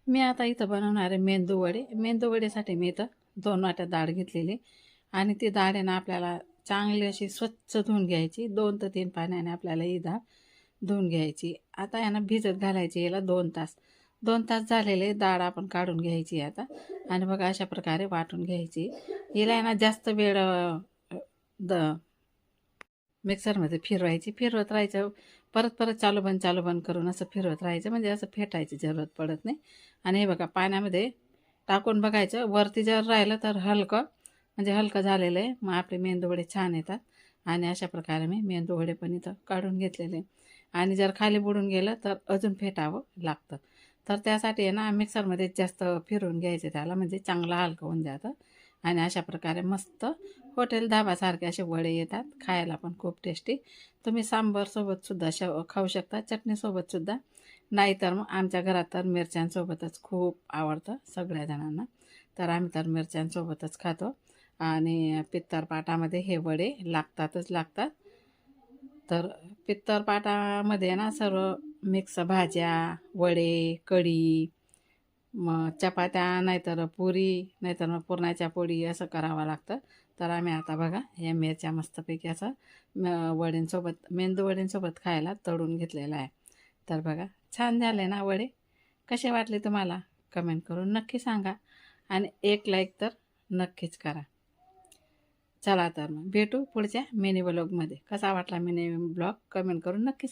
मी आता इथं बनवणार आहे मेंदू वडे. मेंदू वडेसाठी मी इथं 2 वाट्या डाळ घेतलेली आणि ती डाळ आहे ना आपल्याला चांगली अशी स्वच्छ धुवून घ्यायची. 2 ते 3 पाण्याने आपल्याला ही डाळ धुवून घ्यायची. आता आहे ना भिजत घालायची याला 2 तास. 2 तास झालेले डाळ आपण काढून घ्यायची आता आणि बघा अशा प्रकारे वाटून घ्यायची. हिला आहे ना जास्त वेळ द मिक्सरमध्ये फिरवायची. फिरवत राहायचं. परत परत चालू बंद करून असं फिरवत राहायचं म्हणजे असं फेटायची जरूरत पडत नाही. आणि हे बघा पाण्यामध्ये टाकून बघायचं. वरती जर राहिलं तर हलकं म्हणजे हलकं झालेलं आहे. मग आपले मेंदूवडे छान येतात. आणि अशा प्रकारे मी मेंदूवडे पण इथं काढून घेतलेले. आणि जर खाली बुडून गेलं तर अजून फेटावं लागतं. तर त्यासाठी आहे ना मिक्सरमध्ये जास्त फिरवून घ्यायचं त्याला म्हणजे चांगलं हलकं होऊन जातं. आणि अशा प्रकारे मस्त हॉटेल धाबासारखे असे वडे येतात. खायला पण खूप टेस्टी. तुम्ही सांबारसोबतसुद्धा खाऊ शकता, चटणीसोबतसुद्धा. नाहीतर मग आमच्या घरात तर मिरच्यांसोबतच खूप आवडतं सगळ्या जणांना. तर आम्ही तर मिरच्यांसोबतच खातो. आणि पित्तरपाटामध्ये हे वडे लागतातच लागतात. तर पित्तरपाटामध्ये ना सर्व मिक्स भाज्या, वडे, कढी, मग चपात्या नाहीतर पुरी नाहीतर मग पुरणाच्या पोळी असं करावं लागतं. तर आम्ही आता बघा या मिरच्या मस्तपैकी असं वड्यांसोबत मेंदू वड्यांसोबत खायला तळून घेतलेलं आहे. तर बघा छान झाले ना वडे. कसे वाटले तुम्हाला कमेंट करून नक्की सांगा आणि एक लाईक तर नक्कीच करा. चला तर मग भेटू पुढच्या मिनी ब्लॉगमध्ये. कसा वाटला मिनी ब्लॉग कमेंट करून नक्की